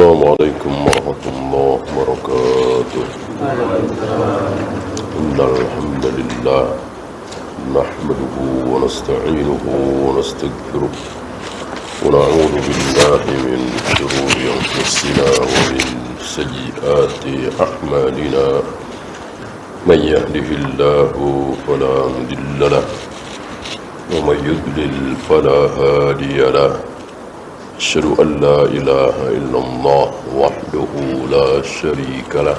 Assalamualaikum warahmatullahi wabarakatuh. Innal hamdalillah nahmaduhu wa nasta'inuhu wa nastaghfiruh wa na'udzu billahi min shururi anfusina wa min sayyiati a'malina. Man yahdihillahu fala mudilla lahu wa man yudlil fala hadiya lahu. أشهد أن لا إله إلا الله وحده لا شريك له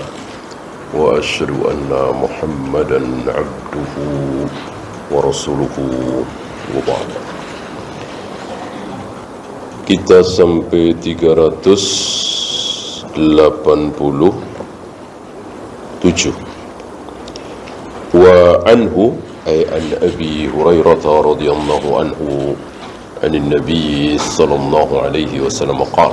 وأشهد أن محمدا عبده ورسوله وبعد. Kita sampai 387. Wa anhu ay an Abi Hurairah radhiyallahu anhu عن النبي صلى الله عليه وسلم قال: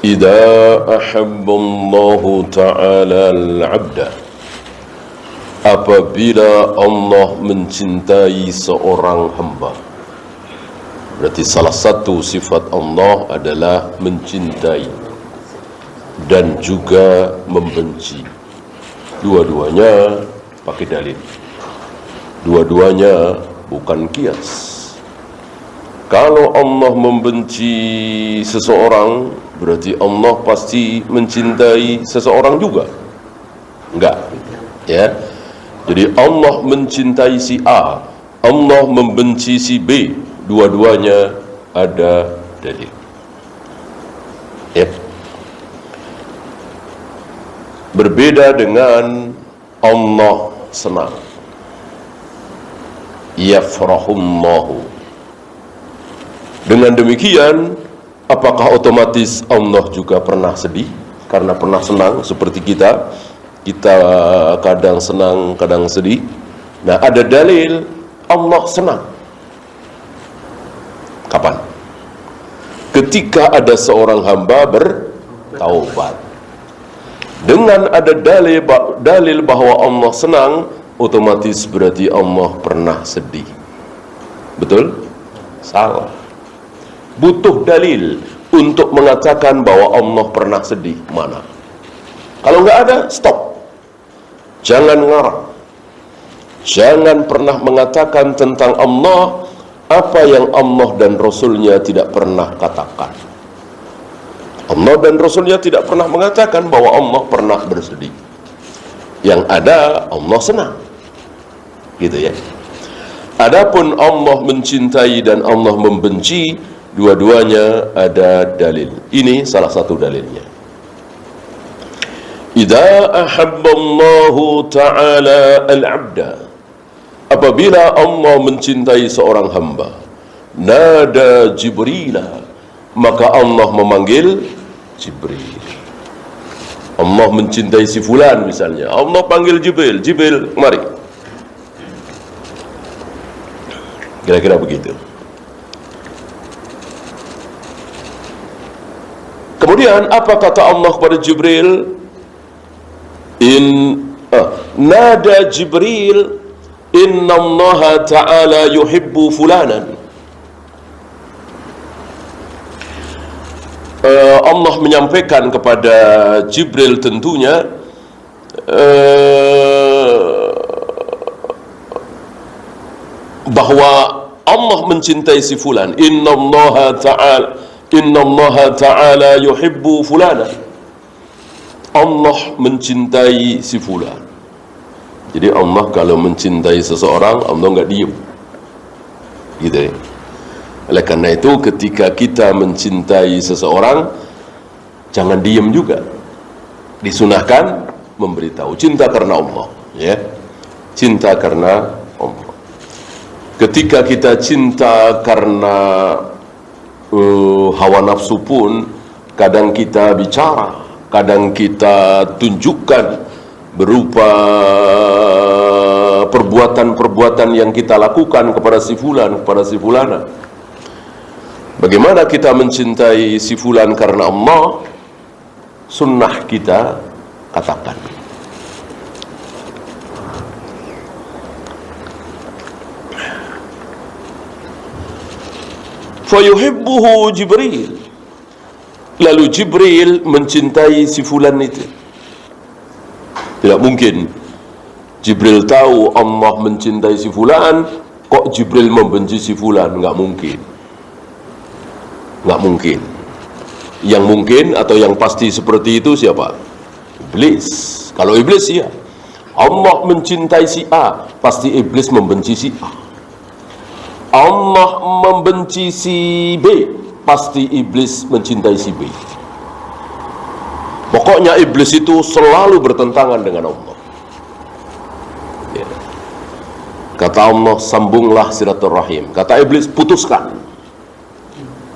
إذا أحب الله تعالى العبد, apabila Allah mencintai seorang hamba. Berarti salah satu sifat Allah adalah mencintai dan juga membenci. Dua-duanya pakai dalil. Dua-duanya bukan kias. Kalau Allah membenci seseorang, berarti Allah pasti mencintai seseorang juga? Enggak, ya. Jadi Allah mencintai si A, Allah membenci si B, dua-duanya ada dalil. Ya. Berbeda dengan Allah senang. Yafrahullahu. Dengan demikian, apakah otomatis Allah juga pernah sedih karena pernah senang seperti kita? Kita kadang senang, kadang sedih. Nah, ada dalil Allah senang. Kapan? Ketika ada seorang hamba bertaubat. Dengan ada dalil bahwa Allah senang, otomatis berarti Allah pernah sedih. Betul? Salah. Butuh dalil untuk mengatakan bahwa Allah pernah sedih. Mana? Kalau nggak ada, stop. Jangan ngarang. Jangan pernah mengatakan tentang Allah apa yang Allah dan Rasulnya tidak pernah katakan. Allah dan Rasulnya tidak pernah mengatakan bahwa Allah pernah bersedih. Yang ada, Allah senang. Gitu ya. Adapun Allah mencintai dan Allah membenci, dua-duanya ada dalil. Ini salah satu dalilnya. Idza ahabballahu ta'ala al-'abda, apabila Allah mencintai seorang hamba, nada Jibril, maka Allah memanggil Jibril. Allah mencintai si fulan misalnya, Allah panggil Jibril, Jibril mari. Kira-kira begitu. Kemudian apa kata Allah kepada Jibril? Nada Jibril, Inna Allah Ta'ala yuhibbu fulanan. Allah menyampaikan kepada Jibril tentunya bahwa Allah mencintai si fulan. Inna Allah Ta'ala yuhibbu fulana. Allah mencintai si fulan. Jadi Allah kalau mencintai seseorang, Allah enggak diam. Gitu ya. Oleh karena itu ketika kita mencintai seseorang, jangan diam juga. Disunahkan memberitahu cinta karena Allah, ya. Cinta karena Allah. Ketika kita cinta karena hawa nafsu pun, kadang kita bicara, kadang kita tunjukkan berupa perbuatan-perbuatan yang kita lakukan kepada si fulan, kepada si fulana. Bagaimana kita mencintai si fulan karena Allah? Sunnah kita katakan. Fayuhibbuhu Jibril, lalu Jibril mencintai si fulan itu. Tidak mungkin Jibril tahu Allah mencintai si fulan, kok Jibril membenci si fulan? Nggak mungkin. Nggak mungkin. Yang mungkin atau yang pasti seperti itu siapa? Iblis. Kalau iblis ya, Allah mencintai si A, pasti iblis membenci si A. Allah membenci si B, pasti iblis mencintai si B. Pokoknya iblis itu selalu bertentangan dengan Allah. Ya. Kata Allah, sambunglah silaturahim. Kata iblis, putuskan.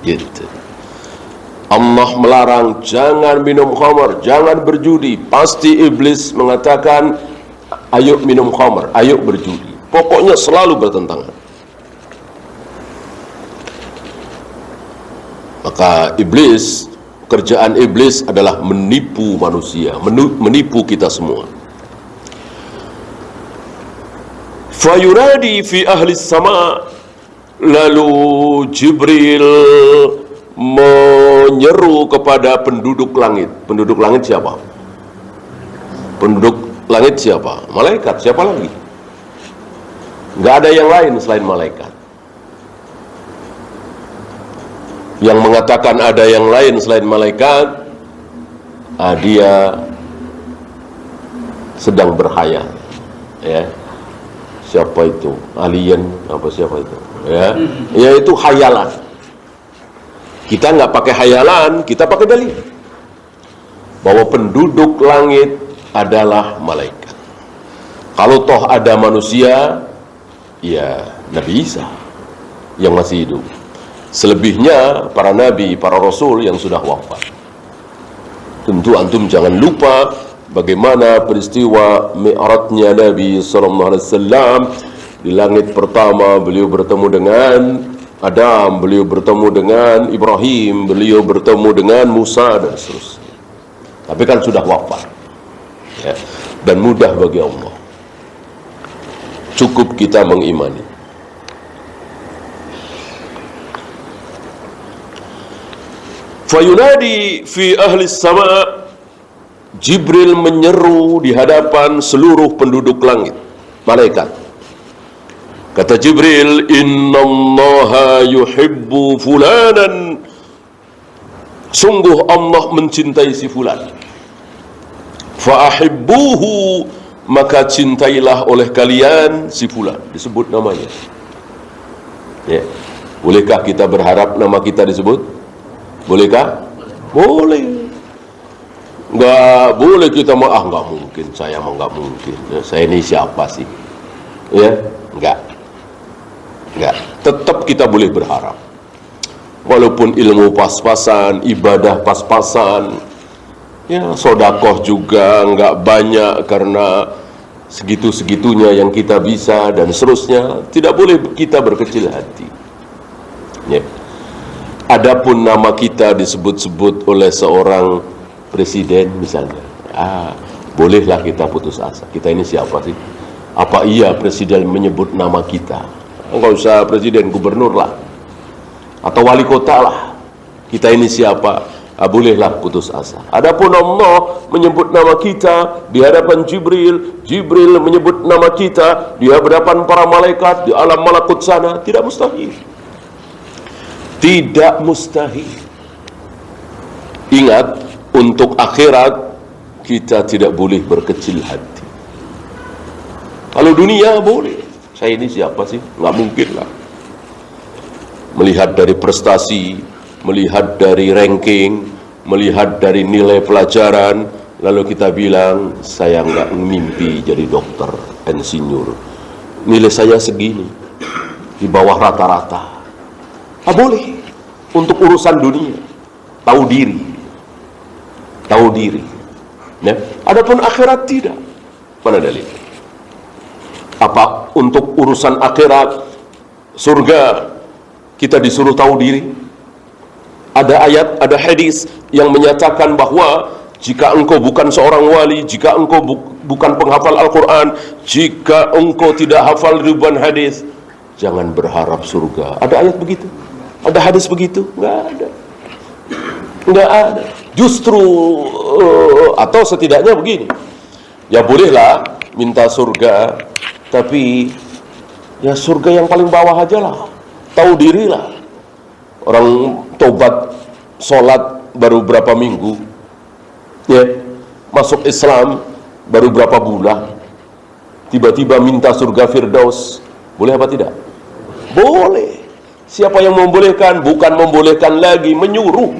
Gitu. Allah melarang jangan minum khamar, jangan berjudi. Pasti iblis mengatakan, ayo minum khamar, ayo berjudi. Pokoknya selalu bertentangan. Maka iblis, kerjaan iblis adalah menipu manusia, menipu kita semua. Fayunadi fi ahli sama, lalu Jibril menyeru kepada penduduk langit. Penduduk langit siapa? Penduduk langit siapa? Malaikat. Siapa lagi? Nggak ada yang lain selain malaikat. Yang mengatakan ada yang lain selain malaikat, dia sedang berhayal. Ya, siapa itu? Alien apa siapa itu? Ya, yaitu hayalan. Kita nggak pakai hayalan, kita pakai dalil bahwa penduduk langit adalah malaikat. Kalau toh ada manusia, ya Nabi Isa yang masih hidup. Selebihnya para nabi, para rasul yang sudah wafat. Tentu antum jangan lupa bagaimana peristiwa mi'rajnya Nabi SAW. Di langit pertama beliau bertemu dengan Adam, beliau bertemu dengan Ibrahim, beliau bertemu dengan Musa dan seterusnya. Tapi kan sudah wafat, ya. Dan mudah bagi Allah. Cukup kita mengimani. Fayunadi fi ahli sama, Jibril menyeru di hadapan seluruh penduduk langit, malaikat. Kata Jibril, innallaha yuhibbu fulanan, sungguh Allah mencintai si fulan. Fa'ahibbuhu, maka cintailah oleh kalian si fulan. Disebut namanya. Ya. Bolehkah kita berharap nama kita disebut? Bolehkah? Boleh. Nggak boleh kita nggak mungkin, saya mah nggak mungkin. Ya, saya ini siapa sih? Ya, nggak. Tetap kita boleh berharap. Walaupun ilmu pas-pasan, ibadah pas-pasan, ya sodakoh juga nggak banyak karena segitu-segitunya yang kita bisa dan seterusnya. Tidak boleh kita berkecil hati. Ya. Adapun nama kita disebut-sebut oleh seorang presiden misalnya, bolehlah kita putus asa. Kita ini siapa sih? Apa iya presiden menyebut nama kita? Enggak usah presiden, gubernur lah, atau wali kota lah. Kita ini siapa? Bolehlah putus asa. Adapun Allah menyebut nama kita di hadapan Jibril, Jibril menyebut nama kita di hadapan para malaikat di alam malakut sana, tidak mustahil. Tidak mustahil. Ingat, untuk akhirat kita tidak boleh berkecil hati. Kalau dunia boleh. Saya ini siapa sih? Nggak mungkin lah. Melihat dari prestasi, melihat dari ranking, melihat dari nilai pelajaran, lalu kita bilang, saya nggak mimpi jadi dokter, insinyur. Nilai saya segini, di bawah rata-rata. Boleh. Untuk urusan dunia, tahu diri. Tahu diri. Ya. Adapun akhirat tidak. Mana dalil? Apa untuk urusan akhirat, surga, kita disuruh tahu diri? Ada ayat, ada hadis yang menyatakan bahwa jika engkau bukan seorang wali, jika engkau bukan penghafal Al-Quran, jika engkau tidak hafal ribuan hadis, jangan berharap surga. Ada ayat begitu? Ada hadis begitu? Nggak ada. Nggak ada. Justru atau setidaknya begini, ya bolehlah minta surga, tapi ya surga yang paling bawah aja lah. Tahu diri lah. Orang tobat, sholat baru berapa minggu, ya, masuk Islam baru berapa bulan, tiba-tiba minta surga Firdaus, boleh apa tidak? Boleh. Siapa yang membolehkan? Bukan membolehkan lagi, menyuruh.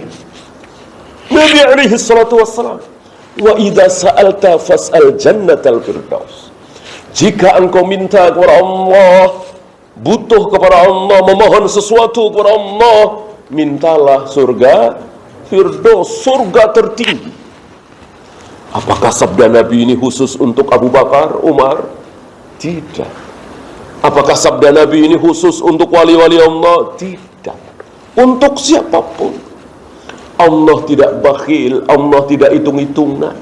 Nabi alaihi salatu wassalam, wa idza sa'alta fas'al jannatal firdaus. Jika engkau minta kepada Allah, butuh kepada Allah, memohon sesuatu kepada Allah, mintalah surga Firdaus, surga tertinggi. Apakah sabda Nabi ini khusus untuk Abu Bakar, Umar? Tidak. Apakah sabda Nabi ini khusus untuk wali-wali Allah? Tidak. Untuk siapapun. Allah tidak bakhil, Allah tidak hitung-hitungan.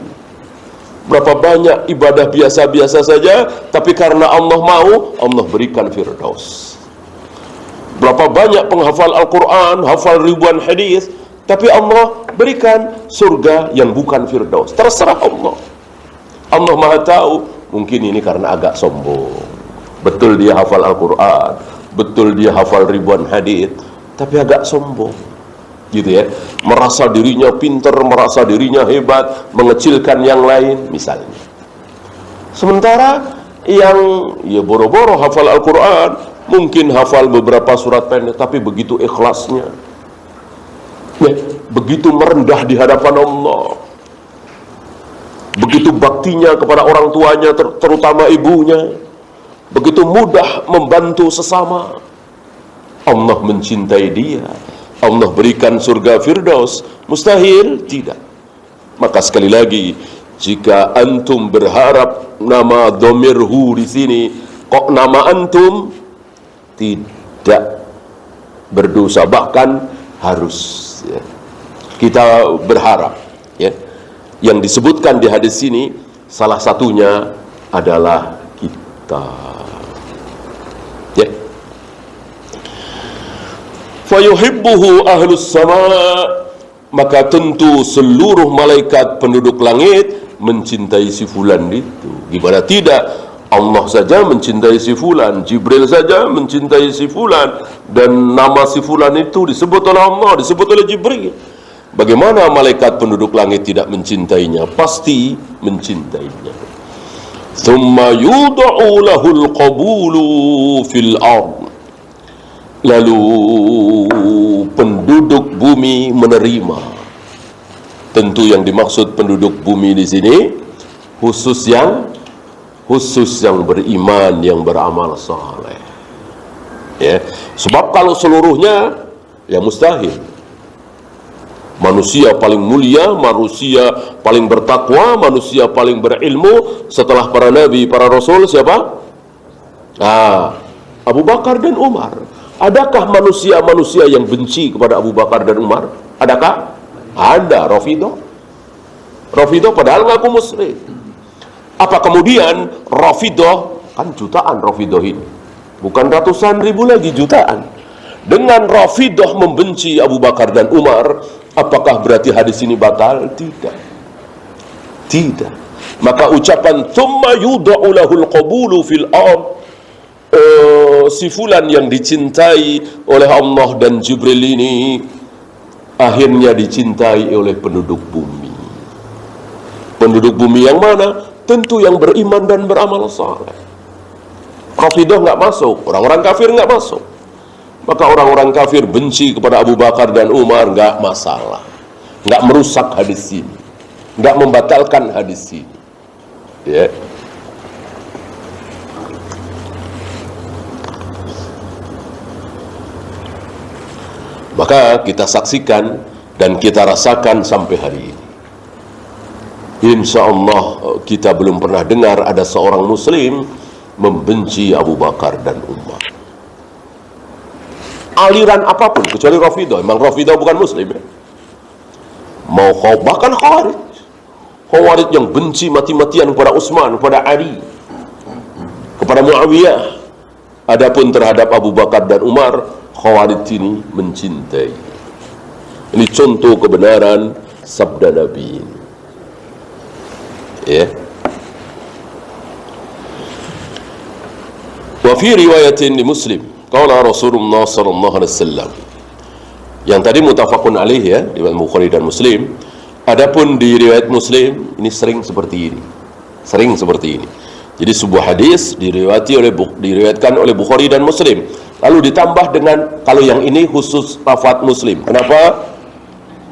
Berapa banyak ibadah biasa-biasa saja, tapi karena Allah mau, Allah berikan Firdaus. Berapa banyak penghafal Al-Quran, hafal ribuan hadis, tapi Allah berikan surga yang bukan Firdaus. Terserah Allah. Allah Maha tahu. Mungkin ini karena agak sombong. Betul dia hafal Al-Quran, betul dia hafal ribuan hadis, tapi agak sombong, gitu ya, merasa dirinya pinter, merasa dirinya hebat, mengecilkan yang lain misalnya. Sementara yang ya boro-boro hafal Al-Quran, mungkin hafal beberapa surat pendek, tapi begitu ikhlasnya, ya, begitu merendah di hadapan Allah, begitu baktinya kepada orang tuanya, terutama ibunya, begitu mudah membantu sesama. Allah mencintai dia, Allah berikan surga Firdaus. Mustahil? Tidak. Maka sekali lagi, jika antum berharap nama dhamirhu di sini, kok nama antum tidak berdosa, bahkan harus, ya, kita berharap, ya. Yang disebutkan di hadis ini salah satunya adalah kita, ya. Fayuhibbuhu ahlus sama, maka tentu seluruh malaikat penduduk langit mencintai si fulan itu. Gimana tidak? Allah saja mencintai si fulan, Jibril saja mencintai si fulan, dan nama si fulan itu disebut oleh Allah, disebut oleh Jibril. Bagaimana malaikat penduduk langit tidak mencintainya? Pasti mencintainya. Thumma yud'u lahul qabulu fil ard. Lalu penduduk bumi menerima. Tentu yang dimaksud penduduk bumi di sini khusus yang beriman, yang beramal saleh. Ya, sebab kalau seluruhnya ya mustahil. Manusia paling mulia, manusia paling bertakwa, manusia paling berilmu setelah para nabi, para rasul siapa? Abu Bakar dan Umar. Adakah manusia-manusia yang benci kepada Abu Bakar dan Umar? Adakah? Ada. Rafidah padahal ngaku muslim. Apa kemudian Rafidah, kan jutaan Rafidah ini, bukan ratusan ribu lagi, jutaan. Dengan Rafidah membenci Abu Bakar dan Umar, apakah berarti hadis ini batal? Tidak. Tidak. Maka ucapan thumma yud'u lahul qabulu fil ard, si fulan yang dicintai oleh Allah dan Jibril ini akhirnya dicintai oleh penduduk bumi. Penduduk bumi yang mana? Tentu yang beriman dan beramal saleh. Rafidah nggak masuk, orang-orang kafir nggak masuk. Maka orang-orang kafir benci kepada Abu Bakar dan Umar, nggak masalah, nggak merusak hadis ini, nggak membatalkan hadis ini, ya. Maka kita saksikan dan kita rasakan sampai hari ini. Insya Allah kita belum pernah dengar ada seorang muslim membenci Abu Bakar dan Umar. Aliran apapun, kecuali Rafidah. Memang Rafidah bukan muslim, ya? Mau bahkan Khawarij yang benci mati-matian kepada Utsman, kepada Ali, kepada Muawiyah. Adapun terhadap Abu Bakar dan Umar, Khawarij ini mencintai. Ini contoh kebenaran sabda Nabi. Ya. Wa fi riwayatin di Muslim, qala Rasulullah sallallahu alaihi wasallam. Yang tadi mutafaqun alaih ya, riwayat Bukhari dan Muslim. Adapun di riwayat Muslim ini sering seperti ini. Sering seperti ini. Jadi sebuah hadis diriwayatkan oleh Bukhari dan Muslim. Lalu ditambah dengan, kalau yang ini khusus lafaz Muslim. Kenapa?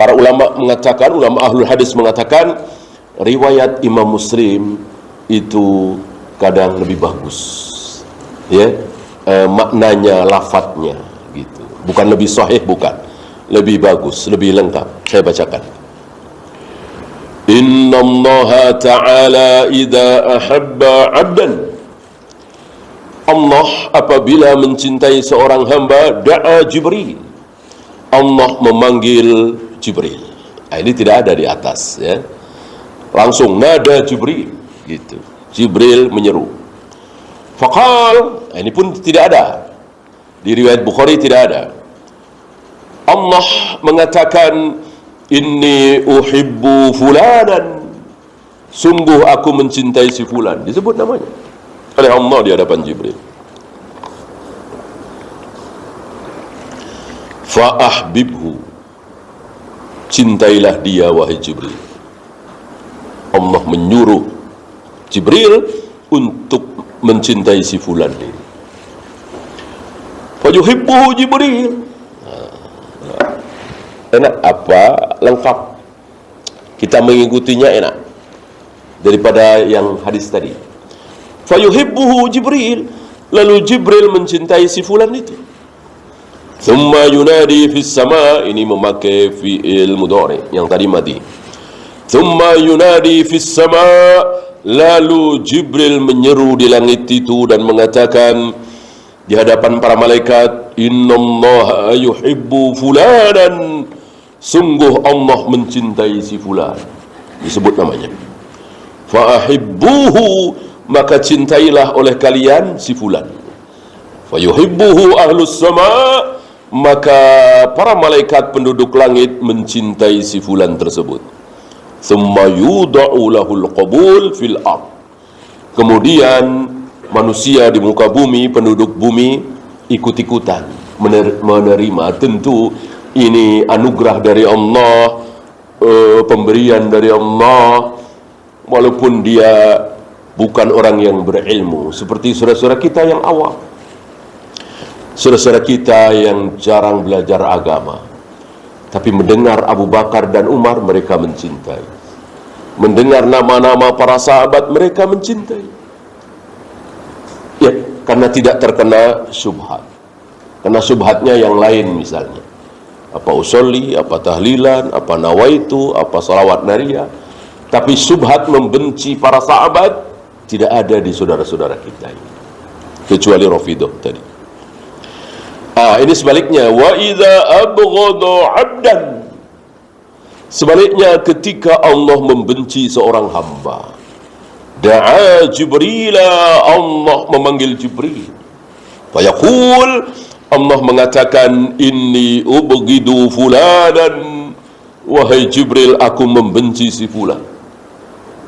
Para ulama mengatakan, ulama ahlul hadis mengatakan, riwayat Imam Muslim itu kadang lebih bagus. Ya, maknanya, lafadznya gitu. Bukan lebih sahih, bukan. Lebih bagus, lebih lengkap. Saya bacakan. Inna Allah Ta'ala idza ahabba 'abdan. Allah apabila mencintai seorang hamba, da'a Jibril. Allah memanggil Jibril. Ini tidak ada di atas ya. Langsung nada Jibril gitu. Jibril menyeru. Faqal, ini pun tidak ada. Di riwayat Bukhari tidak ada. Allah mengatakan, inni uhibbu fulanan, sungguh aku mencintai si fulan. Disebut namanya oleh Allah di hadapan Jibril. Fa'ahbibhu, cintailah dia wahai Jibril. Allah menyuruh Jibril untuk mencintai si fulan ini. Fayuhibbuhu Jibril. Enak apa? Lengkap. Kita mengikutinya enak daripada yang hadis tadi. Fayuhibbuhu Jibril, lalu Jibril mencintai si fulan itu. Thumma yunadi fis sama, ini memakai fi'il mudhari yang tadi mati. Thumma yunadi fis sama, lalu Jibril menyeru di langit itu dan mengatakan di hadapan para malaikat, innallaha yuhibbu fulanan, sungguh Allah mencintai si fulan. Disebut namanya. Fa'ahibbuhu, maka cintailah oleh kalian si fulan. Fayuhibbuhu ahlus sama, maka para malaikat penduduk langit mencintai si fulan tersebut. Thumma yuda'u lahul qabul fil ard. Kemudian manusia di muka bumi, penduduk bumi ikut-ikutan menerima. Tentu ini anugerah dari Allah, pemberian dari Allah, walaupun dia bukan orang yang berilmu, seperti saudara-saudara kita yang awam, saudara-saudara kita yang jarang belajar agama, tapi mendengar Abu Bakar dan Umar, mereka mencintai. Mendengar nama-nama para sahabat, mereka mencintai. Ya, karena tidak terkena syubhat. Karena syubhatnya yang lain misalnya. Apa usolli, apa tahlilan, apa nawaitu, apa salawat nariyah. Tapi syubhat membenci para sahabat tidak ada di saudara-saudara kita ini. Kecuali Rafidah tadi. Ini sebaliknya. Wa idza abghada 'abdan. Sebaliknya ketika Allah membenci seorang hamba, da'a Jibril, Allah memanggil Jibril. Fayaqul, Allah mengatakan, inni ubghidu fulanan, wahai Jibril, aku membenci si fulan.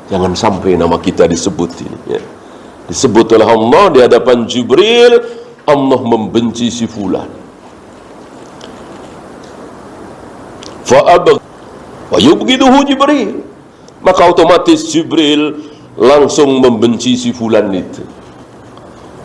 Jangan sampai nama kita disebut ini ya. Disebut oleh Allah di hadapan Jibril, Allah membenci si fulan. Wa yubghiduhu Jibril, maka otomatis Jibril langsung membenci si fulan itu.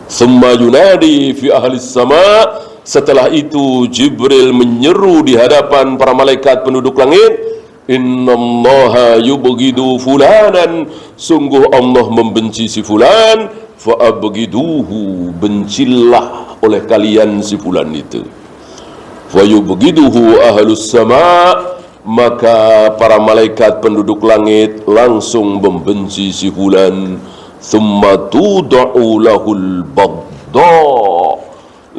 Summa yunadi fi ahli sama, setelah itu Jibril menyeru di hadapan para malaikat penduduk langit, innallaha yubghidu fulanan, sungguh Allah membenci si fulan, fa abghiduhu, bencilah oleh kalian si fulan itu. Fa yubghiduhu ahlus sama, maka para malaikat penduduk langit langsung membenci si fulan. Thumma tuda'u lahul baghdha,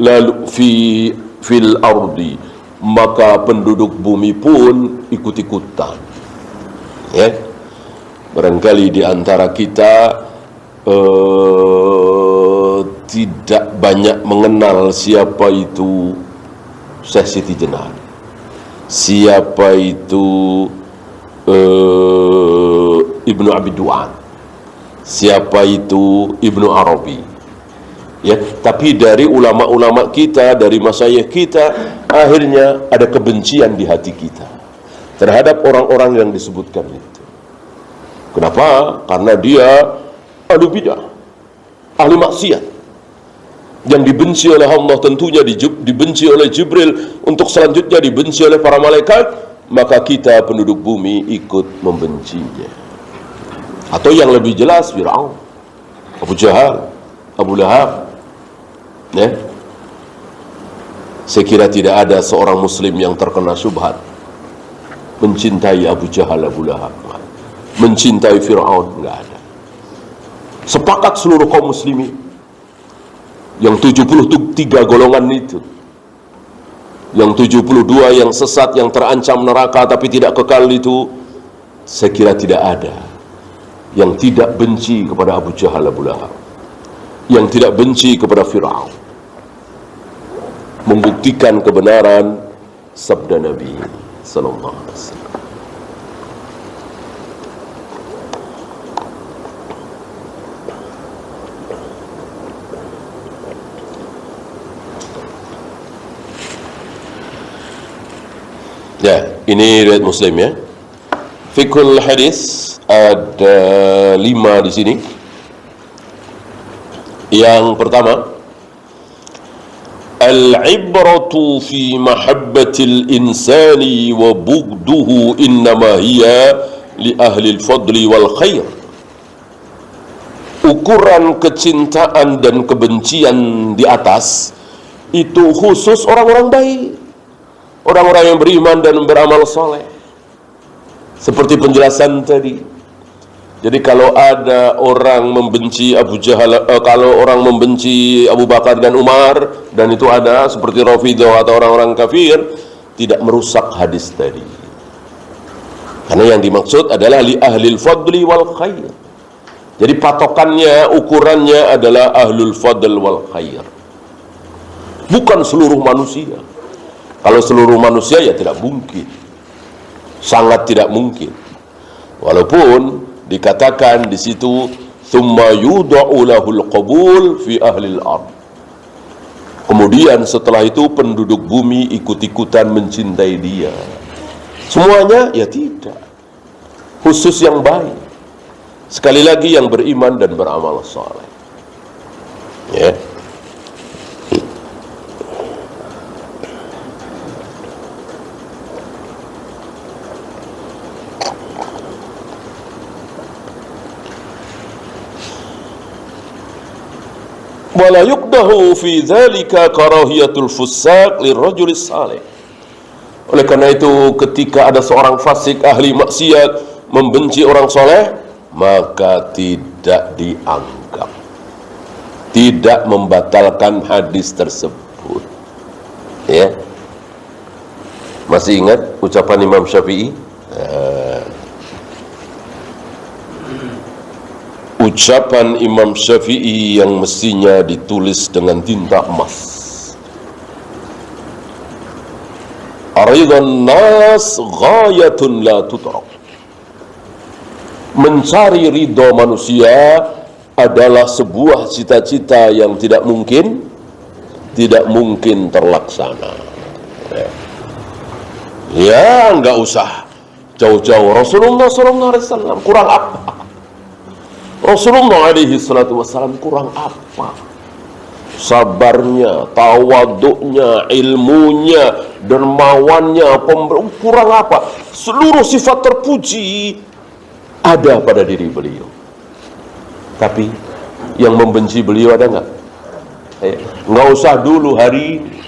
lalu fil ardi, maka penduduk bumi pun ikut-ikutan ya. Barangkali di antara kita tidak banyak mengenal siapa itu Syekh Siti Jenar. Siapa itu Ibnu Abi Du'an? Siapa itu Ibnu Arabi? Ya, tapi dari ulama-ulama kita, dari masyayikh kita, akhirnya ada kebencian di hati kita terhadap orang-orang yang disebutkan itu. Kenapa? Karena dia ahli bidah, ahli maksiat, yang dibenci oleh Allah, tentunya dibenci oleh Jibril, untuk selanjutnya dibenci oleh para malaikat. Maka kita penduduk bumi ikut membencinya. Atau yang lebih jelas, Fir'aun, Abu Jahal, Abu Lahab. Ya, saya kira tidak ada seorang muslim yang terkena syubhat mencintai Abu Jahal, Abu Lahab, mencintai Fir'aun, enggak ada. Sepakat seluruh kaum muslimin yang 73 golongan itu, yang 72 yang sesat, yang terancam neraka tapi tidak kekal itu, saya kira tidak ada yang tidak benci kepada Abu Jahal, Abu Lahab, yang tidak benci kepada Fir'aun. Membuktikan kebenaran sabda Nabi sallallahu alaihi wasallam. Ya, ini riwayat Muslim ya. Fiqhul hadis ada 5 di sini. Yang pertama, al-ibratu fi mahabbatil insani wa bughduhu innama hiya li ahli al-fadli wal khair. Ukuran kecintaan dan kebencian di atas itu khusus orang-orang baik, orang-orang yang beriman dan beramal soleh. Seperti penjelasan tadi. Jadi kalau ada orang membenci Abu Jahal, kalau orang membenci Abu Bakar dan Umar, dan itu ada seperti Rafidhah atau orang-orang kafir, tidak merusak hadis tadi. Karena yang dimaksud adalah li ahlil fadli wal khair. Jadi patokannya, ukurannya adalah ahlul fadl wal khair, bukan seluruh manusia. Kalau seluruh manusia ya tidak mungkin, sangat tidak mungkin. Walaupun dikatakan di situ thumma yud'u lahul qabul fi ahlil ard. Kemudian setelah itu penduduk bumi ikut-ikutan mencintai dia. Semuanya ya tidak. Khusus yang baik. Sekali lagi yang beriman dan beramal saleh. Ya. Wala yuqdahu fi dzalika karahiyatul fusaq lirrajulis salih. Oleh karena itu, ketika ada seorang fasik ahli maksiat membenci orang soleh, maka tidak dianggap, tidak membatalkan hadis tersebut. Ya, masih ingat ucapan Imam Syafi'i? Ucapan Imam Syafi'i yang mestinya ditulis dengan tinta emas. Aridhan nas ghayatun la tutrak. Mencari ridho manusia adalah sebuah cita-cita yang tidak mungkin terlaksana. Ya, enggak usah jauh-jauh. Rasulullah SAW kurang apa? Rasulullah alaihi salatu wassalam kurang apa? Sabarnya, tawaduknya, ilmunya, dermawannya, kurang apa? Seluruh sifat terpuji ada pada diri beliau. Tapi yang membenci beliau ada nggak? Nggak usah dulu hari ini.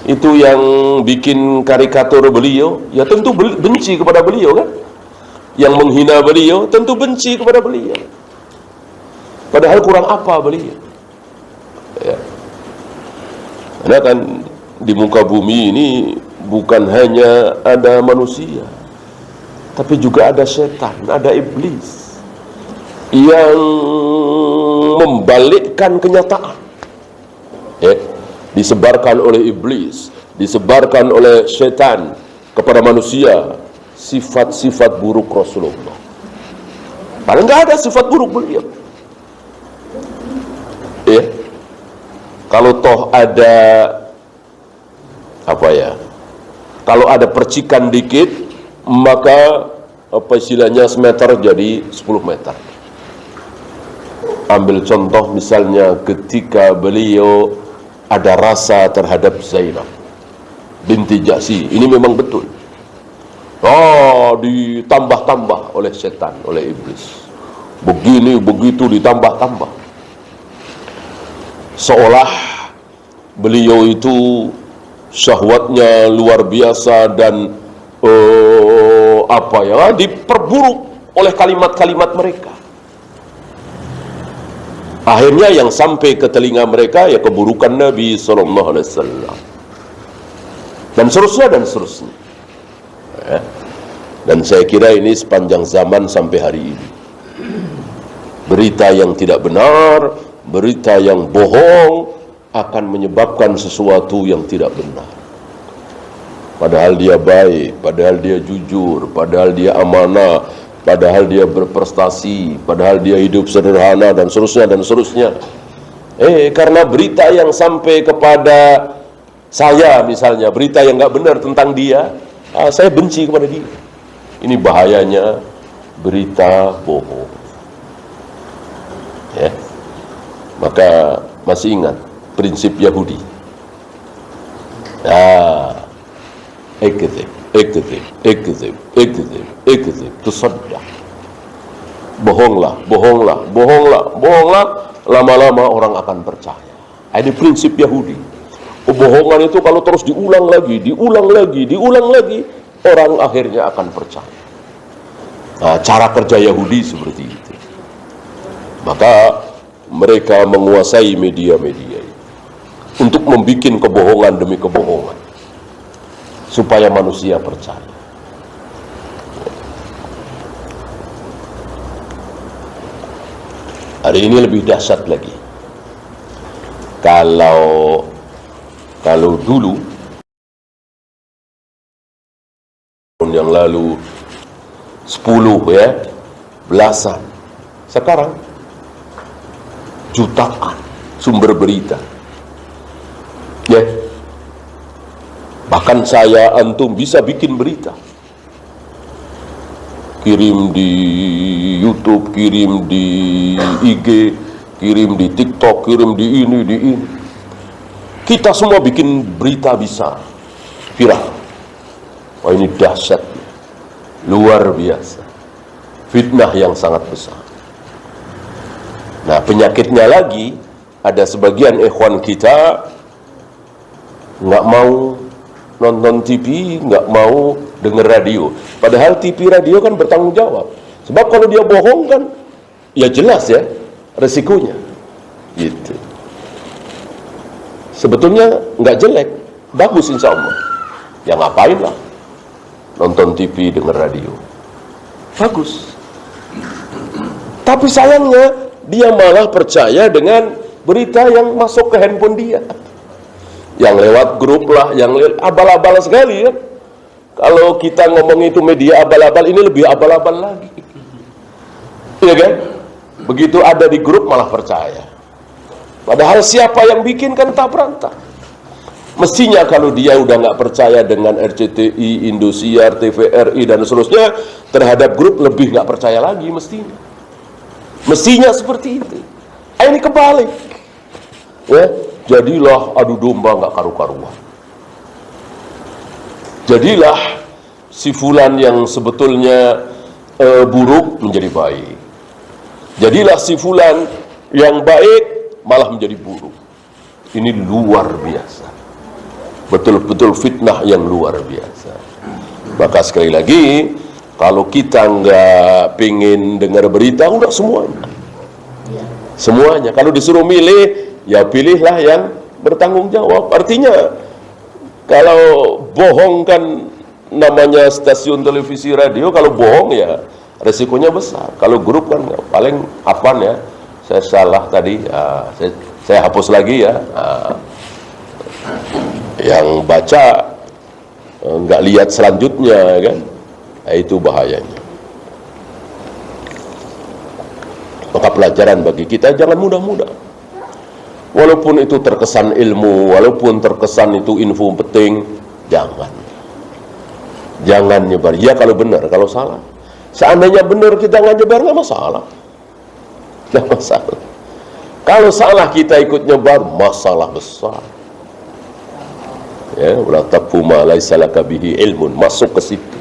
Itu yang bikin karikatur beliau, ya tentu benci kepada beliau kan? Yang menghina beliau tentu benci kepada beliau. Padahal kurang apa beliau? Ya. Karena kan di muka bumi ini bukan hanya ada manusia, tapi juga ada setan, ada iblis yang membalikkan kenyataan. Disebarkan oleh iblis, disebarkan oleh setan kepada manusia sifat-sifat buruk Rasulullah. Padahal nggak ada sifat buruk beliau. Ya, kalau toh ada apa ya? Kalau ada percikan dikit, maka apa istilahnya semeter jadi 10 meter. Ambil contoh misalnya ketika beliau ada rasa terhadap Zainab binti Jahsy, ini memang betul. Ditambah-tambah oleh setan, oleh iblis. Begini, begitu, ditambah-tambah. Seolah beliau itu syahwatnya luar biasa dan diperburuk oleh kalimat-kalimat mereka. Akhirnya yang sampai ke telinga mereka ya keburukan Nabi SAW. Dan seterusnya. Ya. Dan saya kira ini sepanjang zaman sampai hari ini. Berita yang tidak benar, berita yang bohong akan menyebabkan sesuatu yang tidak benar. Padahal dia baik, padahal dia jujur, padahal dia amanah, padahal dia berprestasi, padahal dia hidup sederhana dan seterusnya. Karena berita yang sampai kepada saya misalnya, berita yang nggak benar tentang dia, saya benci kepada dia. Ini bahayanya berita bohong. Ya. Maka masih ingat prinsip Yahudi. Ekzib, tusaddaq. Bohonglah. Lama-lama orang akan percaya. Ini prinsip Yahudi. Kebohongan itu kalau terus diulang lagi, orang akhirnya akan percaya. Cara kerja Yahudi seperti itu. Maka mereka menguasai media-media itu untuk membuat kebohongan demi kebohongan supaya manusia percaya. Hari ini lebih dahsyat lagi. Kalau dulu tahun yang lalu 10 ya, belasan, sekarang jutaan sumber berita. Ya. Bahkan saya antum bisa bikin berita. Kirim di YouTube, kirim di IG, kirim di TikTok, kirim di ini. Kita semua bikin berita bisa viral. Wah, ini dahsyat. Luar biasa. Fitnah yang sangat besar. Nah, penyakitnya lagi, ada sebagian ikhwan kita nggak mau nonton TV, nggak mau denger radio. Padahal TV radio kan bertanggung jawab. Sebab kalau dia bohong kan, ya jelas ya resikonya. Gitu. Sebetulnya nggak jelek, bagus insya Allah. Ya ngapain lah nonton TV, denger radio. Bagus. Tapi sayangnya dia malah percaya dengan berita yang masuk ke handphone dia. Yang lewat grup lah, yang lewat abal-abal sekali ya. Kalau kita ngomong itu media abal-abal, ini lebih abal-abal lagi. Iya kan? Begitu ada di grup malah percaya. Padahal siapa yang bikin kan tak berantah. Mestinya kalau dia udah nggak percaya dengan RCTI, Indosiar, TVRI dan seterusnya, terhadap grup lebih nggak percaya lagi mestinya. Mestinya seperti itu. Ini kebalik. Ya, jadilah adu domba nggak karu-karuan. Jadilah si fulan yang sebetulnya buruk menjadi baik. Jadilah si fulan yang baik malah menjadi buruk. Ini luar biasa. Betul-betul fitnah yang luar biasa. Maka sekali lagi, kalau kita nggak pingin dengar berita, udah semuanya. Kalau disuruh milih, ya pilihlah yang bertanggung jawab. Artinya, kalau bohong kan namanya stasiun televisi radio, kalau bohong ya resikonya besar. Kalau grup kan paling apaan ya, saya salah tadi, saya hapus lagi ya. Yang baca nggak lihat selanjutnya kan, itu bahayanya. Maka pelajaran bagi kita jangan mudah-mudah. Walaupun itu terkesan ilmu, walaupun terkesan itu info penting, jangan nyebar. Ya kalau benar, kalau salah. Seandainya benar kita nggak nyebar, nggak masalah. Nggak masalah. Kalau salah kita ikut nyebar, masalah besar. Ya, wala taqfu ma laysa laka bihi ilmun, masuk ke situ.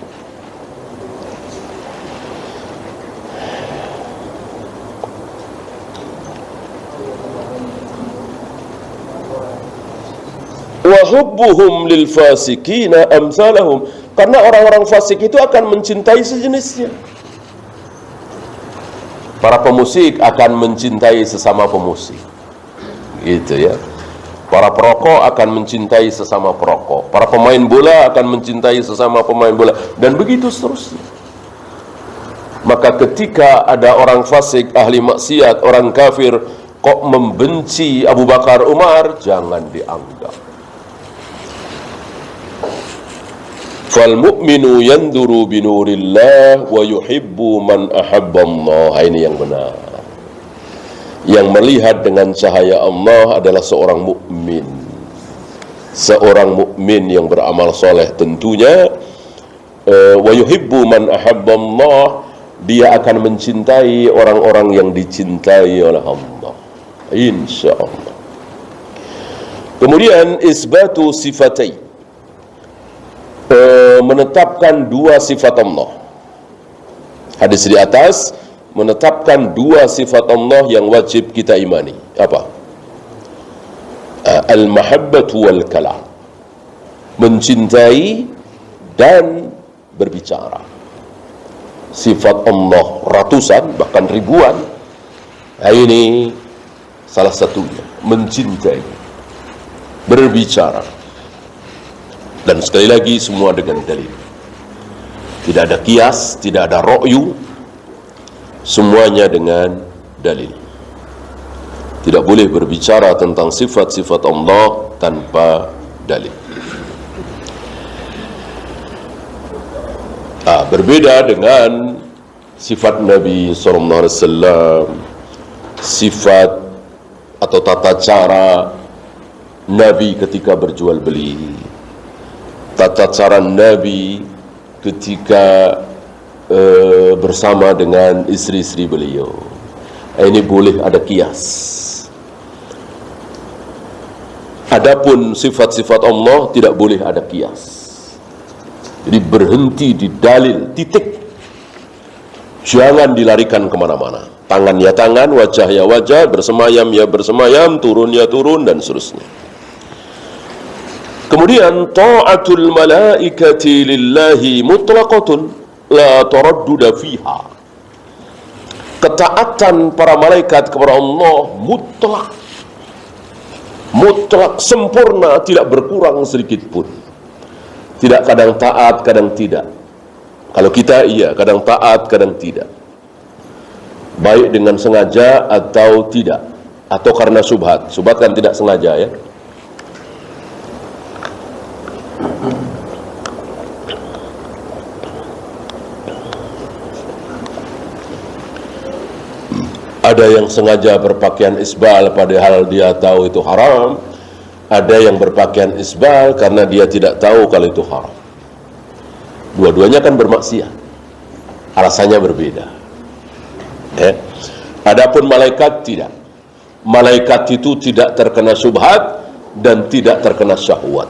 Wa hubbuhum lil fasikina amsalahum, karena orang-orang fasik itu akan mencintai sejenisnya. Para pemusik akan mencintai sesama pemusik, gitu ya. Para perokok akan mencintai sesama perokok. Para pemain bola akan mencintai sesama pemain bola. Dan begitu seterusnya. Maka ketika ada orang fasik, ahli maksiat, orang kafir, kok membenci Abu Bakar, Umar, jangan dianggap. Fal mu'minu yanduru binurillah wa yuhibbu man ahabballah. Ini yang benar. Yang melihat dengan cahaya Allah adalah seorang mukmin. Seorang mukmin yang beramal soleh tentunya. Wa yuhibbu man ahabballah, dia akan mencintai orang-orang yang dicintai oleh Allah, insyaallah. Kemudian isbatu sifatai, menetapkan dua sifat Allah. Hadis di atas menetapkan dua sifat Allah yang wajib kita imani. Apa? Al-mahabbatu wal kalam, mencintai dan berbicara. Sifat Allah ratusan bahkan ribuan. Nah, ini salah satunya, mencintai, berbicara. Dan sekali lagi semua dengan dalil. Tidak ada kias, tidak ada ra'yu, semuanya dengan dalil. Tidak boleh berbicara tentang sifat-sifat Allah tanpa dalil. Berbeda dengan sifat Nabi SAW, sifat atau tata cara Nabi ketika berjual beli, tata cara Nabi ketika bersama dengan istri-istri beliau. Ini boleh ada kias. Adapun sifat-sifat Allah tidak boleh ada kias. Jadi berhenti di dalil, titik. Jangan dilarikan kemana-mana. Tangan ya tangan, wajah ya wajah, bersemayam ya bersemayam, turun ya turun, dan seterusnya. Kemudian ta'atul malaikati lillahi mutlaqatun la taradduda fiha. Ketaatan para malaikat kepada Allah mutlak. Mutlak, sempurna, tidak berkurang sedikit pun. Tidak kadang taat, kadang tidak. Kalau kita iya, kadang taat, kadang tidak. Baik dengan sengaja atau tidak, atau karena syubhat. Syubhat kan tidak sengaja ya. Ada yang sengaja berpakaian isbal padahal dia tahu itu haram. Ada yang berpakaian isbal karena dia tidak tahu kalau itu haram. Dua-duanya kan bermaksiat. Alasannya berbeda. Adapun malaikat tidak. Malaikat itu tidak terkena syubhat dan tidak terkena syahwat.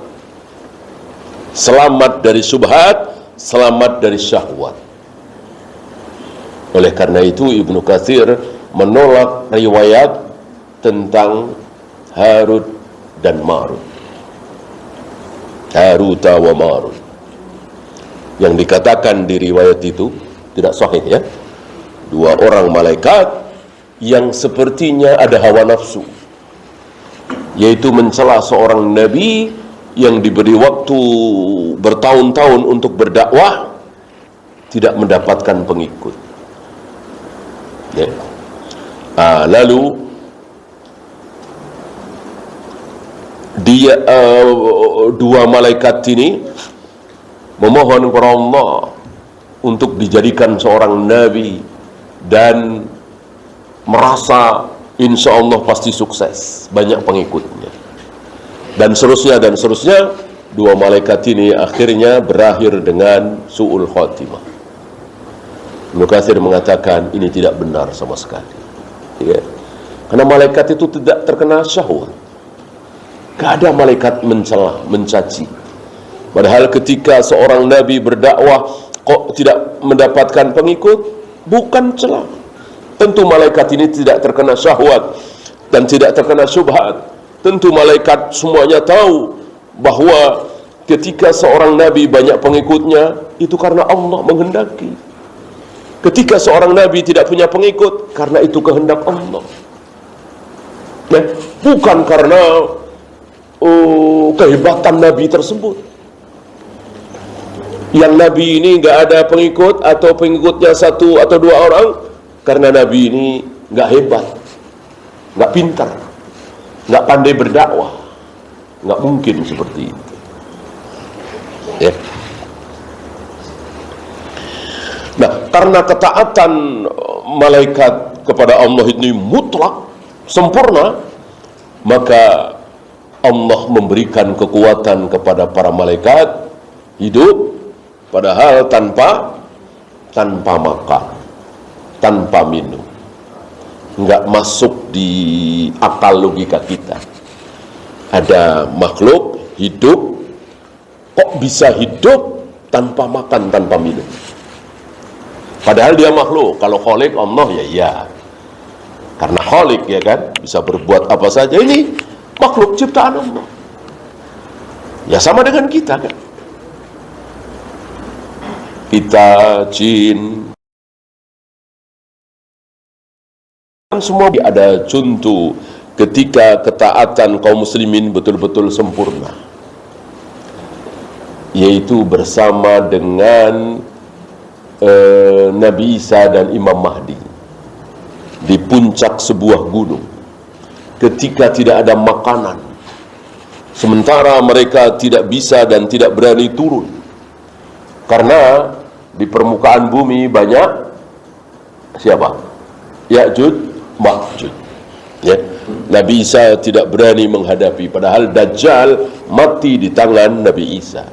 Selamat dari syubhat, selamat dari syahwat. Oleh karena itu Ibnu Katsir menolak riwayat tentang Harut dan Marut, Haruta wa Marut, yang dikatakan di riwayat itu tidak sahih ya. Dua orang malaikat yang sepertinya ada hawa nafsu, yaitu mencela seorang nabi yang diberi waktu bertahun-tahun untuk berdakwah, tidak mendapatkan pengikut ya. Lalu dia dua malaikat ini memohon kepada Allah untuk dijadikan seorang nabi dan merasa insya Allah pasti sukses, banyak pengikutnya, dan seterusnya. Dua malaikat ini akhirnya berakhir dengan su'ul khotimah. Ibnu Katsir mengatakan ini tidak benar sama sekali, ya. Karena malaikat itu tidak terkena syahwat. Gak ada malaikat mencela, mencaci. Padahal ketika seorang nabi berdakwah kok tidak mendapatkan pengikut, bukan celah. Tentu malaikat ini tidak terkena syahwat dan tidak terkena syubhat. Tentu malaikat semuanya tahu bahwa ketika seorang nabi banyak pengikutnya, itu karena Allah menghendaki. Ketika seorang nabi tidak punya pengikut, karena itu kehendak Allah, ya, bukan karena kehebatan nabi tersebut. Yang nabi ini nggak ada pengikut atau pengikutnya satu atau dua orang, karena nabi ini nggak hebat, nggak pintar, nggak pandai berdakwah. Nggak mungkin seperti itu, ya. Nah, karena ketaatan malaikat kepada Allah ini mutlak, sempurna, maka Allah memberikan kekuatan kepada para malaikat hidup, padahal tanpa makan, tanpa minum. Nggak masuk di akal logika kita. Ada makhluk hidup, kok bisa hidup tanpa makan, tanpa minum? Padahal dia makhluk. Kalau Khalik Allah, ya karena Khalik, ya kan, bisa berbuat apa saja. Ini makhluk ciptaan Allah, ya sama dengan kita, kan. Kita, jin, semua ada contoh ketika ketaatan kaum muslimin betul-betul sempurna, yaitu bersama dengan Nabi Isa dan Imam Mahdi di puncak sebuah gunung ketika tidak ada makanan, sementara mereka tidak bisa dan tidak berani turun karena di permukaan bumi banyak siapa? Ya'juj Ma'juj, ya. Nabi Isa tidak berani menghadapi, padahal Dajjal mati di tangan Nabi Isa.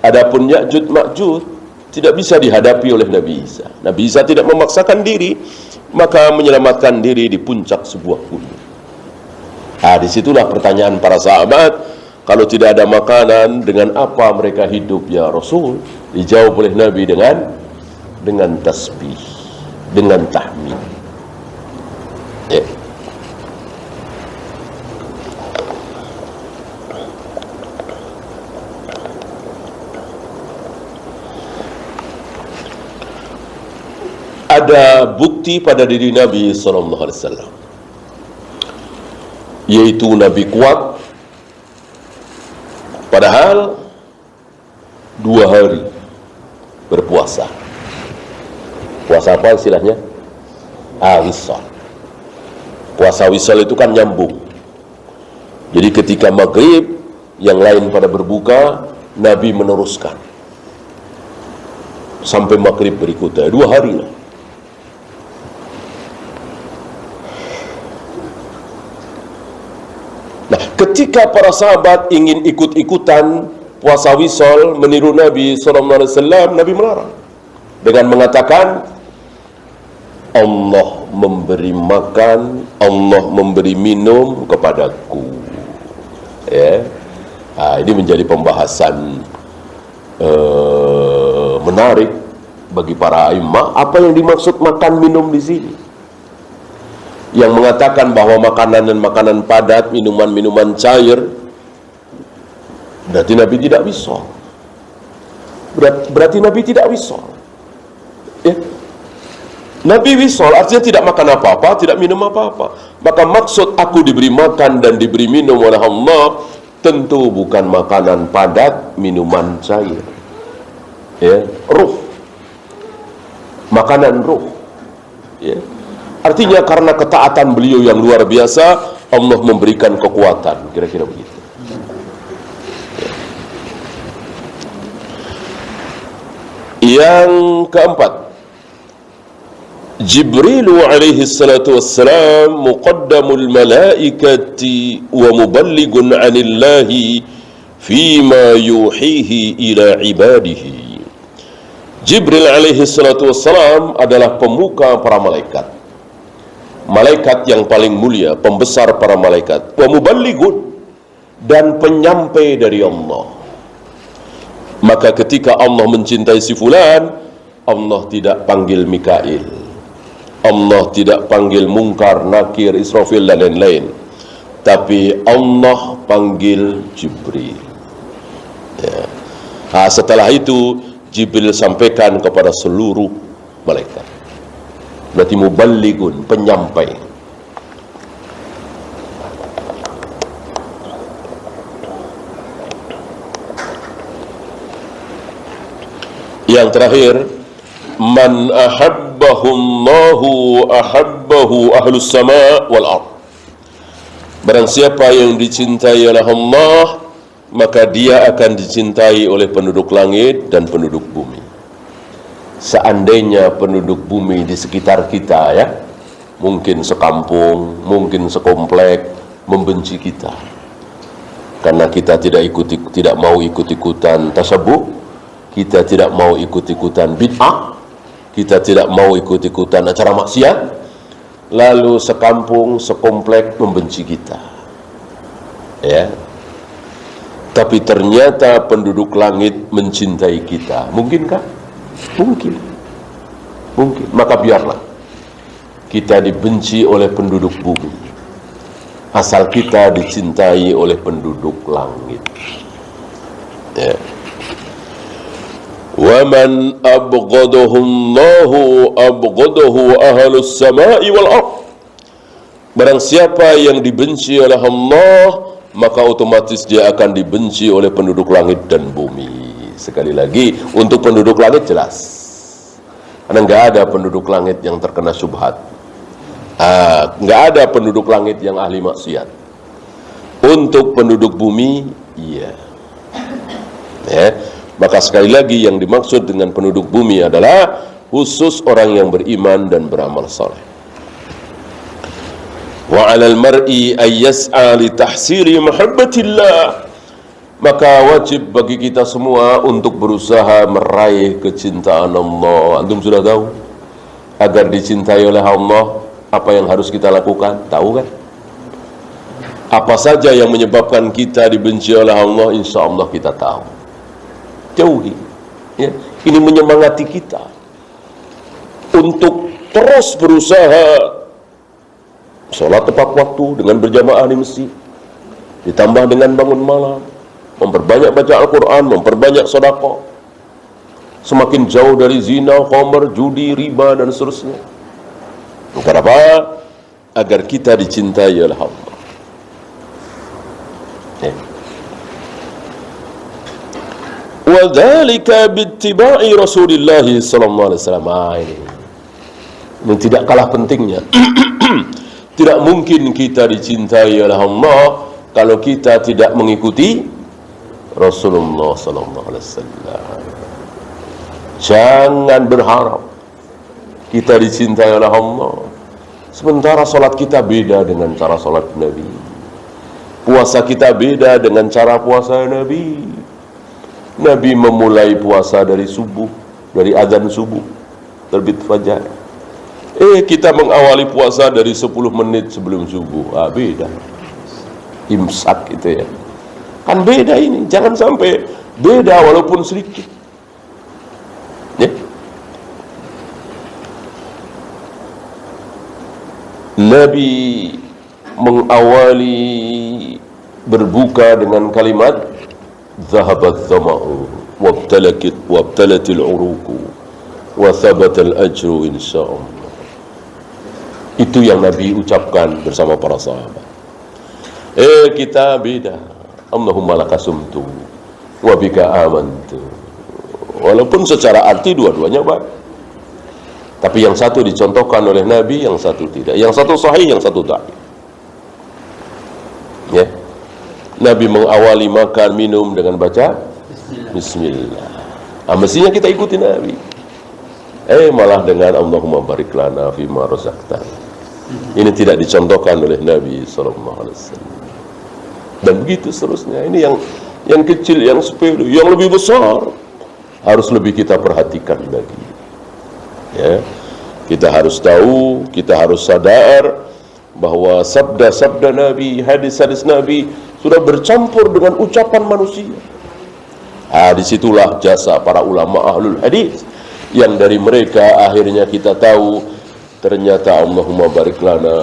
Adapun Ya'juj Ma'juj tidak bisa dihadapi oleh Nabi Isa. Nabi Isa tidak memaksakan diri, maka menyelamatkan diri di puncak sebuah gunung. Disitulah pertanyaan para sahabat, kalau tidak ada makanan, dengan apa mereka hidup ya Rasul? Dijawab oleh Nabi dengan tasbih, dengan tahmid, ya. Ada bukti pada diri Nabi SAW, yaitu Nabi kuat, padahal 2 hari berpuasa. Puasa apa istilahnya? Wisal. Puasa wisal itu kan nyambung. Jadi ketika maghrib, yang lain pada berbuka, Nabi meneruskan sampai maghrib berikutnya, 2 hari lah. Nah, ketika para sahabat ingin ikut-ikutan puasa wisal meniru Nabi SAW, Nabi melarang dengan mengatakan, Allah memberi makan, Allah memberi minum kepadaku, ya. Ini menjadi pembahasan menarik bagi para imam. Apa yang dimaksud makan minum di sini? Yang mengatakan bahwa makanan dan makanan padat, minuman-minuman cair, berarti Nabi tidak wisal. Berarti Nabi tidak wisal, ya. Nabi wisal artinya tidak makan apa-apa, tidak minum apa-apa. Maka maksud aku diberi makan dan diberi minum oleh Allah tentu bukan makanan padat, minuman cair, ya, ruh, makanan ruh, ya. Artinya karena ketaatan beliau yang luar biasa, Allah memberikan kekuatan, kira-kira begitu. Yang keempat, Jibril alaihi salatu wassalam muqaddamul malaikati wa muballighun 'anillahi fima yuhihi ila ibadihi. Jibril alaihi salatu wassalam adalah pemuka para malaikat, malaikat yang paling mulia, pembesar para malaikat, wa muballighun, dan penyampai dari Allah. Maka ketika Allah mencintai si fulan, Allah tidak panggil Mikail, Allah tidak panggil Munkar, Nakir, Israfil dan lain-lain, tapi Allah panggil Jibril. Ya. Setelah itu Jibril sampaikan kepada seluruh malaikat. Berarti muballighun, penyampai. Yang terakhir, man ahabbahullahu ahabbahu ahlus sama wal ard. Barang siapa yang dicintai oleh Allah, maka dia akan dicintai oleh penduduk langit dan penduduk bumi. Seandainya penduduk bumi di sekitar kita, ya, mungkin sekampung, mungkin sekomplek, membenci kita karena kita tidak mau ikut-ikutan tasabuh, kita tidak mau ikut-ikutan bid'ah, kita tidak mau ikut-ikutan acara maksiat, lalu sekampung, sekomplek membenci kita, ya. Tapi ternyata penduduk langit mencintai kita. Mungkinkah? Mungkin. Mungkin. Maka biarlah kita dibenci oleh penduduk bumi, asal kita dicintai oleh penduduk langit, ya. وَمَنْ أَبْغَضَهُ اللَّهُ أَبْغَضَهُ أَهْلُ السَّمَاءِ وَالْأَرْضِ. Barang siapa yang dibenci oleh Allah, maka otomatis dia akan dibenci oleh penduduk langit dan bumi. Sekali lagi, untuk penduduk langit jelas, karena nggak ada penduduk langit yang terkena syubhat, nggak ada penduduk langit yang ahli maksiat. Untuk penduduk bumi, iya, ya. Maka sekali lagi yang dimaksud dengan penduduk bumi adalah khusus orang yang beriman dan beramal saleh. Wa 'alal mar'i ay yas'a li tahsili mahabbatillah. Maka wajib bagi kita semua untuk berusaha meraih kecintaan Allah. Antum sudah tahu, agar dicintai oleh Allah, apa yang harus kita lakukan? Tahu kan? Apa saja yang menyebabkan kita dibenci oleh Allah, insya Allah kita tahu. Jauhi, ya. Ini menyemangati kita untuk terus berusaha sholat tepat waktu dengan berjamaah di masjid, ditambah dengan bangun malam, memperbanyak baca Al-Quran, memperbanyak sedekah, semakin jauh dari zina, khamr, judi, riba dan seterusnya. Bukan apa? Agar kita dicintai oleh Allah, ya. Wadzalika bittiba'i Rasulillah sallallahu alaihi wasallam. Ini tidak kalah pentingnya. Tidak mungkin kita dicintai oleh Allah kalau kita tidak mengikuti Rasulullah sallallahu alaihi wasallam. Jangan berharap kita dicintai oleh Allah sementara salat kita beda dengan cara salat Nabi, puasa kita beda dengan cara puasa Nabi. Nabi memulai puasa dari subuh, dari azan subuh, terbit fajar. Kita mengawali puasa dari 10 menit sebelum subuh. Beda. Imsak gitu, ya. Kan beda ini. Jangan sampai beda walaupun sedikit, ya. Nabi mengawali berbuka dengan kalimat Zahabat zama'u wabtalatil uruku wa thabatal ajru insya'allah. Itu yang Nabi ucapkan bersama para sahabat. Kita beda. Allahumma lakasumtu wa bika amantu. Walaupun secara arti dua-duanya baik, tapi yang satu dicontohkan oleh Nabi, yang satu tidak. Yang satu sahih, yang satu dhaif, ya. Nabi mengawali makan minum dengan baca Bismillah. Mestinya kita ikuti Nabi. Malah dengan Allahumma barik lana fima razaqtana. Ini tidak dicontohkan oleh Nabi SAW. Dan begitu seterusnya. Ini yang kecil, yang sepele, yang lebih besar harus lebih kita perhatikan lagi. Ya, kita harus tahu, kita harus sadar bahwa sabda-sabda Nabi, hadis-hadis Nabi sudah bercampur dengan ucapan manusia. Disitulah jasa para ulama ahlul hadis, yang dari mereka akhirnya kita tahu ternyata Allahumma barik lana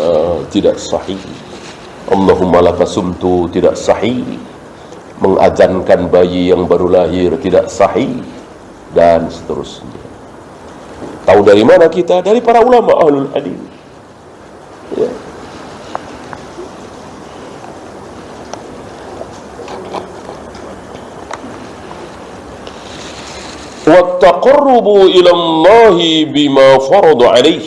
tidak sahih, Allahumma laka sumtu tidak sahih, mengadzankan bayi yang baru lahir tidak sahih, dan seterusnya. Tahu dari mana kita? Dari para ulama ahlul hadis. Ya. Wattaqarrubu ilallahi bima farada alaih,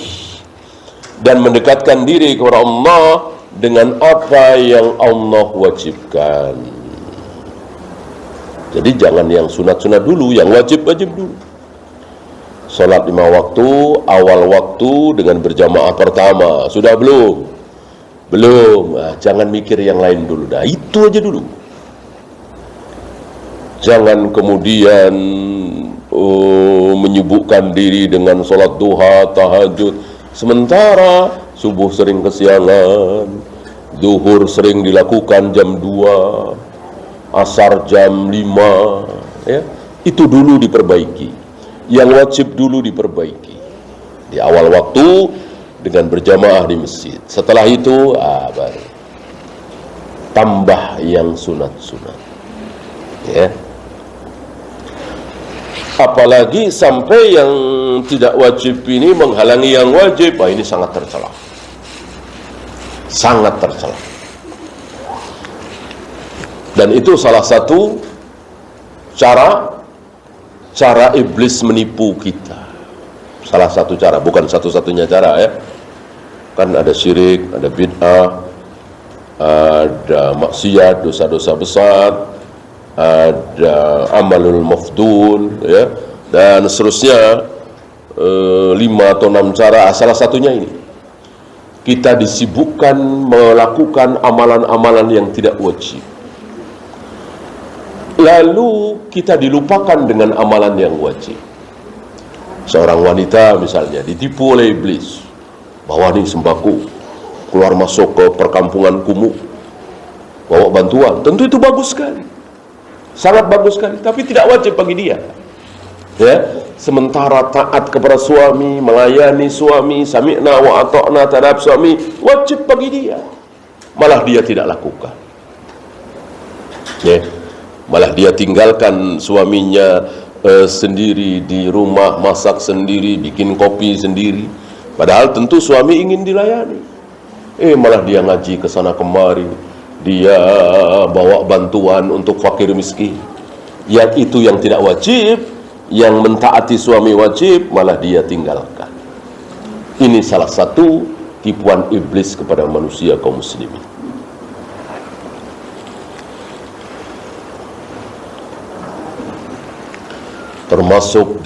dan mendekatkan diri kepada Allah dengan apa yang Allah wajibkan. Jadi jangan yang sunat-sunat dulu, yang wajib-wajib dulu. Salat 5 waktu, awal waktu dengan berjamaah pertama, sudah belum? Belum. Jangan mikir yang lain dulu. Itu aja dulu. Jangan kemudian menyibukkan diri dengan sholat duha, tahajud, sementara subuh sering kesiangan, zuhur sering dilakukan jam 2, asar jam 5, ya. Itu dulu diperbaiki. Yang wajib dulu diperbaiki di awal waktu dengan berjamaah di masjid. Setelah itu baru tambah yang sunat-sunat, ya. Apalagi sampai yang tidak wajib ini menghalangi yang wajib, ini sangat tercela. Sangat tercela. Dan itu salah satu cara iblis menipu kita. Salah satu cara, bukan satu-satunya cara, ya. Kan ada syirik, ada bid'ah, ada maksiat, dosa-dosa besar, ada amalul mafdul, ya, dan seterusnya, 5 atau 6 cara. Salah satunya ini, kita disibukkan melakukan amalan-amalan yang tidak wajib, lalu kita dilupakan dengan amalan yang wajib. Seorang wanita misalnya ditipu oleh iblis, bawa nih sembako, keluar masuk ke perkampungan kumuh, bawa bantuan. Tentu itu bagus sekali, sangat bagus sekali, tapi tidak wajib bagi dia, ya. Sementara taat kepada suami, melayani suami, sami'na wa ata'na terhadap suami, wajib bagi dia, malah dia tidak lakukan, ya. Malah dia tinggalkan suaminya sendiri di rumah, masak sendiri, bikin kopi sendiri, padahal tentu suami ingin dilayani. Malah dia ngaji ke sana kemari, dia bawa bantuan untuk fakir miskin. Yang itu yang tidak wajib, yang mentaati suami wajib, malah dia tinggalkan. Ini salah satu tipuan iblis kepada manusia kaum muslimin. Termasuk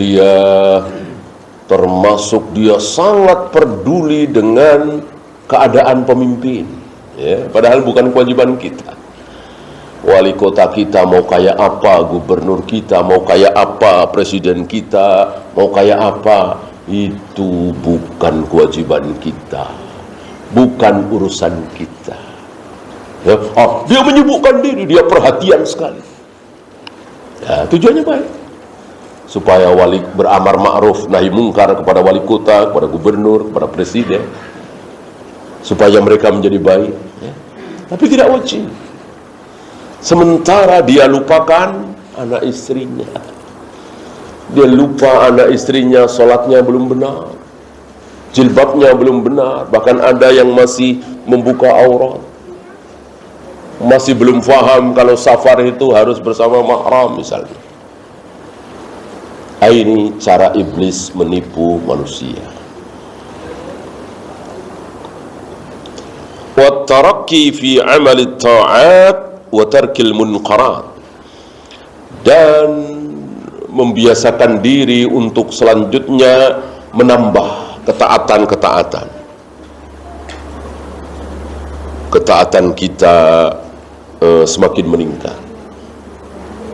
dia sangat peduli dengan keadaan pemimpin, ya, padahal bukan kewajiban kita. Wali kota kita mau kayak apa, gubernur kita mau kayak apa, presiden kita mau kayak apa, itu bukan kewajiban kita, bukan urusan kita, ya. Dia menyibukkan diri, dia perhatian sekali, ya, tujuannya baik, supaya wali beramar ma'ruf nahi mungkar kepada wali kota, kepada gubernur, kepada presiden, supaya mereka menjadi baik, ya. Tapi tidak wajib. Sementara dia lupakan anak istrinya, dia lupa anak istrinya sholatnya belum benar, jilbabnya belum benar, bahkan ada yang masih membuka aurat, masih belum faham kalau safar itu harus bersama mahram misalnya. Ini cara iblis menipu manusia. Wa tarakki fi amali ta'at wa tarkil munqarat, dan membiasakan diri untuk selanjutnya menambah ketaatan-ketaatan. Ketaatan kita semakin meningkat.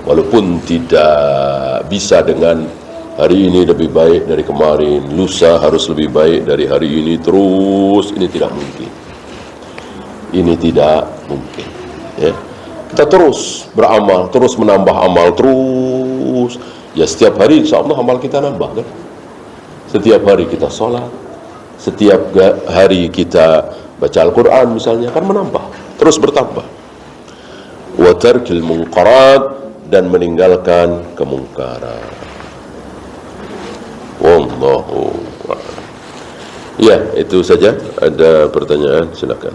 Walaupun tidak bisa dengan hari ini lebih baik dari kemarin, lusa harus lebih baik dari hari ini, terus ini tidak mungkin. Ini tidak mungkin. Ya. Kita terus beramal, terus menambah amal, terus. Ya setiap hari insya Allah amal kita nambah kan. Setiap hari kita sholat, setiap hari kita baca Al-Quran misalnya, kan menambah, terus bertambah. Wa tarkil munqarat, dan meninggalkan kemungkaran. Wallahu a'lam. Ya, itu saja. Ada pertanyaan, silakan.